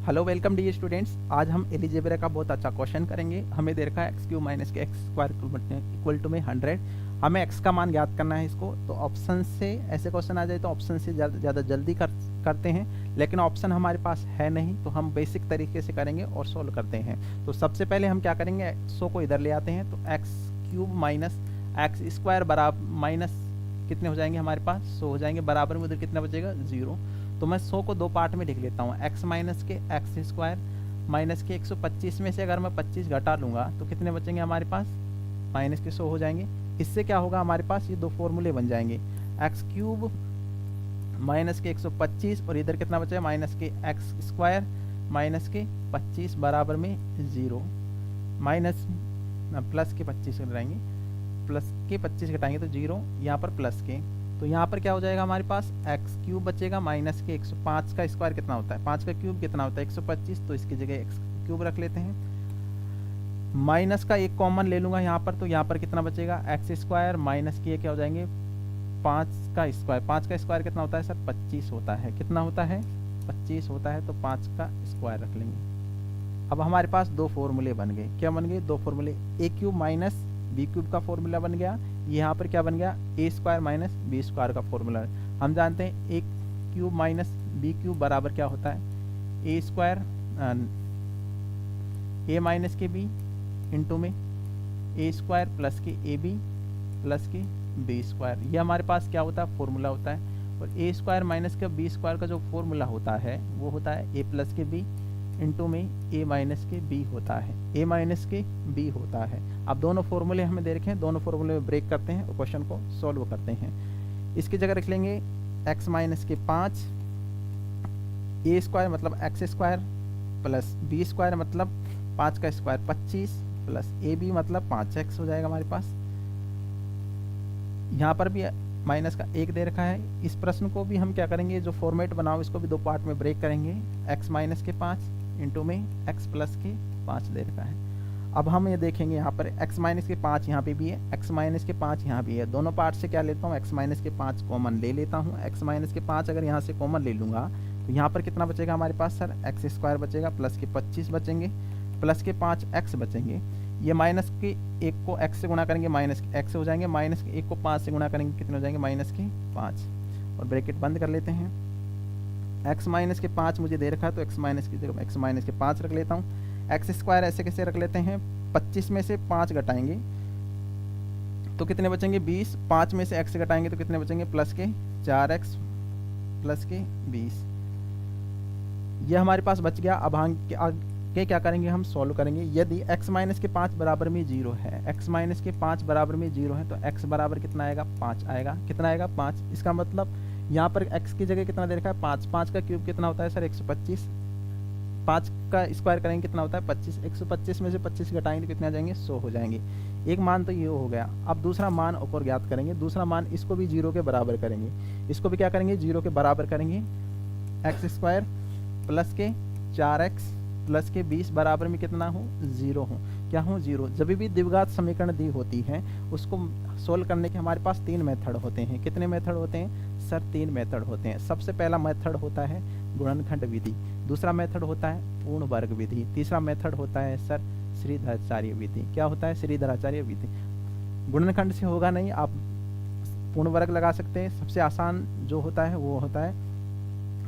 Hello welcome D students. आज हम एलिजेब्रा का बहुत अच्छा क्वेश्चन करेंगे। हमें दे रखा है एक्स क्यूब माइनस के एक्स स्क्वायर इक्वल टू में 100। हमें एक्स का मान ज्ञात करना है इसको। तो ऑप्शन से ऐसे क्वेश्चन आ जाए तो ऑप्शन से ज़्यादा जल्दी करते हैं, लेकिन ऑप्शन हमारे पास है नहीं, तो हम बेसिक तरीके से करेंगे और सोल्व करते हैं। तो सबसे पहले हम क्या करेंगे, 100 को इधर ले आते हैं। तो x cube minus x square बराबर माइनस कितने हो जाएंगे हमारे पास 100 हो जाएंगे, बराबर में उधर कितना बचेगा 0। तो मैं 100 को दो पार्ट में लिख लेता हूँ। एक्स माइनस के एक्स स्क्वायर माइनस के 125 में से अगर मैं 25 घटा लूँगा तो कितने बचेंगे हमारे पास, माइनस के 100 हो जाएंगे। इससे क्या होगा, हमारे पास ये दो फॉर्मूले बन जाएंगे, एक्स क्यूब माइनस के 125 और इधर कितना बचेगा माइनस के एक्स स्क्वायर माइनस के 25 बराबर में 0। माइनस प्लस के 25 घटाएंगे, प्लस के 25 घटाएंगे तो 0, यहाँ पर प्लस के। तो यहाँ पर क्या हो जाएगा हमारे पास, एक्स क्यूब बचेगा माइनस के 105 का स्क्वायर कितना होता है, 5 का क्यूब कितना होता है 125, तो इसकी जगह एक्स क्यूब रख लेते हैं। माइनस का एक कॉमन ले लूँगा यहाँ पर, तो यहाँ पर कितना बचेगा एक्स स्क्वायर माइनस के क्या हो जाएंगे 5 का स्क्वायर। 5 का स्क्वायर कितना होता है सर 25 होता है, कितना होता है 25 होता है, तो 5 का स्क्वायर रख लेंगे। अब हमारे पास दो फॉर्मूले बन गए, क्या बन गए, दो फॉर्मूले, ए क्यूब माइनस बी क्यूब का फॉर्मूला बन गया। यहाँ पर क्या बन गया, ए स्क्वायर माइनस बी स्क्वायर का फॉर्मूला। हम जानते हैं ए क्यूब माइनस बी क्यूब बराबर क्या होता है, ए स्क्वायर ए माइनस के बी इंटू में ए स्क्वायर प्लस के ए बी प्लस के बी स्क्वायर। ये हमारे पास क्या होता है फॉर्मूला होता है। और ए स्क्वायर माइनस के बी स्क्वायर का जो फॉर्मूला होता है वो होता है ए प्लस के बी इंटू में ए माइनस के बी होता है, ए माइनस के बी होता है। अब दोनों फॉर्मूले हमें दे रखे हैं, दोनों फॉर्मूले में ब्रेक करते हैं और क्वेश्चन को सॉल्व करते हैं। इसकी जगह रख लेंगे एक्स माइनस के 5 ए स्क्वायर मतलब X square plus B square मतलब 5 का स्क्वायर 25 प्लस ए बी मतलब 5x हो जाएगा हमारे पास। यहाँ पर भी माइनस का 1 दे रखा है। इस प्रश्न को भी हम क्या करेंगे, जो फॉर्मेट बनाओ इसको भी दो पार्ट में ब्रेक करेंगे। एक्स माइनस के 5 इंटू में एक्स प्लस के 5 दे रखा है। अब हम ये देखेंगे यहाँ पर एक्स माइनस के 5 यहाँ पे भी है, एक्स माइनस के 5 यहाँ भी है। दोनों पार्ट से क्या लेता हूँ, एक्स माइनस के 5 कॉमन ले लेता हूँ। एक्स माइनस के 5 अगर यहाँ से कॉमन ले लूँगा तो यहाँ पर कितना बचेगा हमारे पास सर, एक्स स्क्वायर बचेगा प्लस के 25 बचेंगे प्लस के 5 एक्स बचेंगे। ये माइनस के 1 को x से गुणा करेंगे माइनस के x हो जाएंगे, माइनस के 1 को 5 से गुणा करेंगे कितने हो जाएंगे माइनस के 5, और ब्रैकेट बंद कर लेते हैं। x माइनस के 5 मुझे दे रखा है तो x माइनस की जगह x माइनस के 5 रख लेता हूँ। एक्स स्क्वायर ऐसे कैसे रख लेते हैं, 25 में से 5 घटाएंगे तो कितने बचेंगे 20, 5 में से x घटाएंगे तो कितने बचेंगे प्लस के 4x प्लस के 20। ये हमारे पास बच गया। अब आगे क्या करेंगे, हम सॉल्व करेंगे। यदि x माइनस के 5 बराबर में 0 है, x माइनस के 5 बराबर में 0 है तो x बराबर कितना आएगा 5 आएगा, कितना आएगा 5। इसका मतलब यहाँ पर x की जगह कितना दे रखा है 5, 5 का क्यूब कितना होता है सर 125, 5 का स्क्वायर करेंगे कितना होता है 25, 125 में से 25 घटाएंगे तो कितने आ जाएंगे 100 हो जाएंगे। एक मान तो ये हो गया। अब दूसरा मान ऊपर ज्ञात करेंगे। दूसरा मान इसको भी 0 के बराबर करेंगे, इसको भी क्या करेंगे 0 के बराबर करेंगे। एक्स स्क्वायर प्लस के 4x प्लस के 20 बराबर में कितना हो 0 हो, क्या हो 0। जब भी द्विघात समीकरण दी होती है उसको सोल्व करने के हमारे पास 3 मेथड होते हैं। कितने मेथड होते हैं सर, 3 मेथड होते हैं। सबसे पहला मेथड होता है गुणनखंड विधि, दूसरा मेथड होता है पूर्ण वर्ग विधि, तीसरा मेथड होता है सर श्रीधराचार्य विधि। क्या होता है श्रीधराचार्य विधि। गुणनखंड से होगा नहीं, आप पूर्ण वर्ग लगा सकते हैं। सबसे आसान जो होता है वो होता है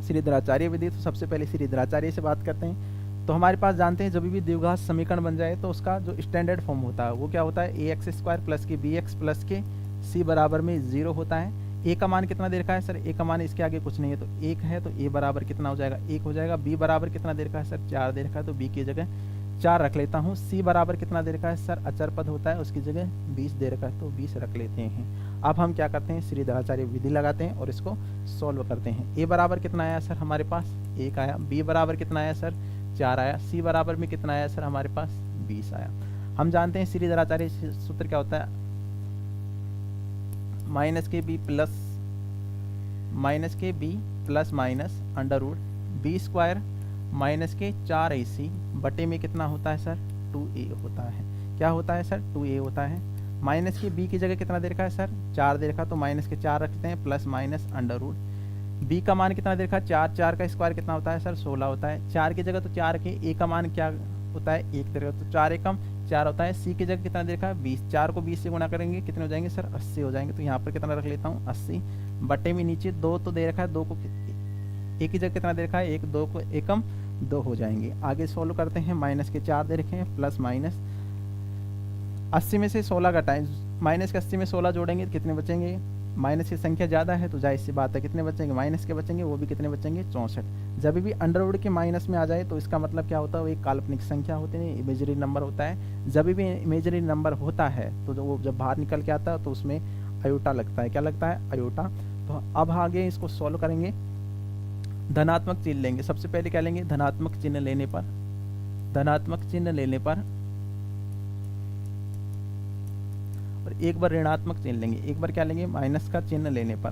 श्रीधराचार्य विधि। तो सबसे पहले श्रीधराचार्य से बात करते हैं। तो हमारे पास जानते हैं जब भी द्विघात समीकरण बन जाए तो उसका जो स्टैंडर्ड फॉर्म होता है वो क्या होता है, ए एक्स स्क्वायर प्लस के बी एक्स प्लस के सी बराबर में 0 होता है। ए का मान कितना दे रखा है सर, ए का मान इसके आगे कुछ नहीं है तो 1 है, तो ए बराबर कितना हो जाएगा 1 हो जाएगा। बी बराबर कितना दे रखा है सर 4 दे रखा है, तो बी की जगह 4 रख लेता हूँ। सी बराबर कितना दे रखा है सर, अचर पद होता है उसकी जगह 20 दे रखा है तो 20 रख लेते हैं। अब हम क्या करते हैं, श्रीधराचार्य विधि लगाते हैं और इसको सॉल्व करते हैं। ए बराबर कितना आया सर हमारे पास 1 आया, बी बराबर कितना आया सर 4 आया, सी बराबर में कितना आया सर हमारे पास 20 आया। हम जानते हैं श्रीधराचार्य सूत्र क्या होता है, माइनस के B plus minus under root B square minus के 4ac बटे में कितना होता है सर 2a होता है। क्या होता है सर 2a होता है। माइनस के b की जगह कितना दे रखा है सर 4 दे रखा, तो माइनस के 4 रखते हैं plus minus under root B का मान कितना दे रखा है 4, 4 का स्क्वायर कितना होता है सर 16 होता है, 4 की जगह तो 4 के, ए का मान क्या होता है 1 दे रखा तो 4 एकम 4 होता है, सी की जगह कितना दे रखा है 20, 4 को 20 से गुणा करेंगे कितने हो जाएंगे सर 80 हो जाएंगे। तो यहाँ पर कितना रख लेता हूँ 80, बटे में नीचे 2 तो दे रखा है, 2 को ए की जगह कितना दे रखा है 1, 2 को एकम 2 हो जाएंगे। आगे सॉल्व करते हैं, माइनस के 4 दे रखे हैं, प्लस माइनस 80 में से 16 घटाएं, माइनस के 80 में 16 जोड़ेंगे तो कितने बचेंगे, माइनस की संख्या ज़्यादा है तो जाहिर सी बात है कितने बचेंगे माइनस के बचेंगे, वो भी कितने बचेंगे 64। जब भी अंडरवुड के माइनस में आ जाए तो इसका मतलब क्या होता है, वो एक काल्पनिक संख्या होती है, इमेजरी नंबर होता है। जब भी इमेजरी नंबर होता है तो वो जब बाहर निकल के आता है तो उसमें अयोटा लगता है, क्या लगता है अयोटा। तो अब आगे इसको सॉल्व करेंगे, धनात्मक चिन्ह लेंगे। सबसे पहले क्या लेंगे, धनात्मक चिन्ह लेने पर, धनात्मक चिन्ह लेने पर और एक बार ऋणात्मक चिन्ह लेंगे, एक बार क्या लेंगे माइनस का चिन्ह लेने पर,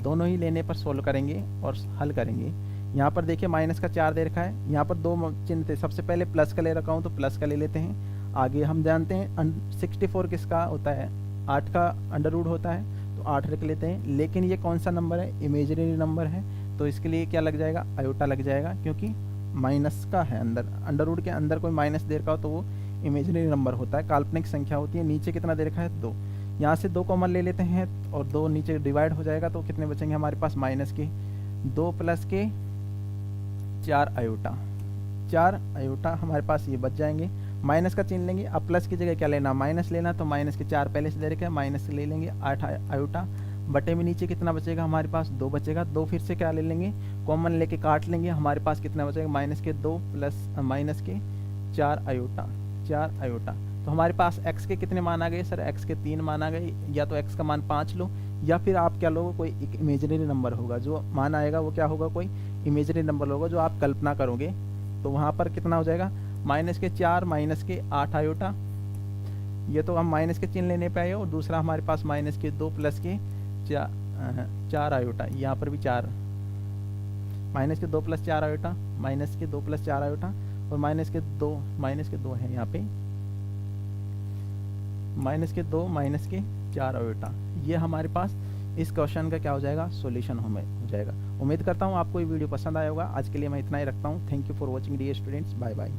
दोनों ही लेने पर सोल्व करेंगे और हल करेंगे। यहाँ पर देखिए माइनस का 4 दे रखा है, यहाँ पर 2 चिन्ह थे, सबसे पहले प्लस का ले रखा हूँ तो प्लस का ले लेते हैं। आगे हम जानते हैं 64 किसका होता है 8 का अंडर रूट होता है, तो 8 रख लेते हैं। लेकिन ये कौन सा नंबर है, इमेजिनरी नंबर है, तो इसके लिए क्या लग जाएगा अयोटा लग जाएगा, क्योंकि माइनस का है अंदर, अंडर रूट के अंदर कोई माइनस दे रखा हो तो वो इमेजिनरी नंबर होता है, काल्पनिक संख्या होती है। नीचे कितना दे रखा है 2, यहाँ से 2 कॉमन ले लेते हैं और 2 नीचे डिवाइड हो जाएगा तो कितने बचेंगे हमारे पास माइनस के 2 प्लस के 4 अयोटा, 4 अयोटा हमारे पास ये बच जाएंगे। माइनस का चिन्ह लेंगे, अब प्लस की जगह क्या लेना माइनस लेना, तो माइनस के 4 पहले से दे रखे हैं, माइनस ले लेंगे 8 अयोटा, बटे में नीचे कितना बचेगा हमारे पास 2 बचेगा, 2 फिर से क्या ले लेंगे कॉमन लेके काट लेंगे, हमारे पास कितना बचेगा माइनस के 2 प्लस माइनस के 4 अयोटा, 4 अयोटा। तो हमारे पास x के कितने मान आ गए सर, x के 3 मान आ गए, या तो x का मान 5 लो या फिर आप क्या लोगे कोई एक इमेजिनरी नंबर होगा, जो मान आएगा वो क्या होगा कोई इमेजिनरी नंबर होगा जो आप कल्पना करोगे। तो वहाँ पर कितना हो जाएगा माइनस के 4 माइनस के 8 अयोटा, ये तो हम माइनस के चिन्ह लेने पे आए, और दूसरा हमारे पास माइनस के 2 प्लस के 4 अयोटा, यहाँ पर भी 4 माइनस के 2 प्लस 4 अयोटा, माइनस के 2 प्लस 4 अयोटा, और माइनस के 2 है यहाँ पे, माइनस के 2 माइनस के 4 अयोटा। ये हमारे पास इस क्वेश्चन का क्या हो जाएगा सॉल्यूशन हो जाएगा। उम्मीद करता हूँ आपको ये वीडियो पसंद आया होगा। आज के लिए मैं इतना ही रखता हूँ। Thank you for watching dear students, bye bye.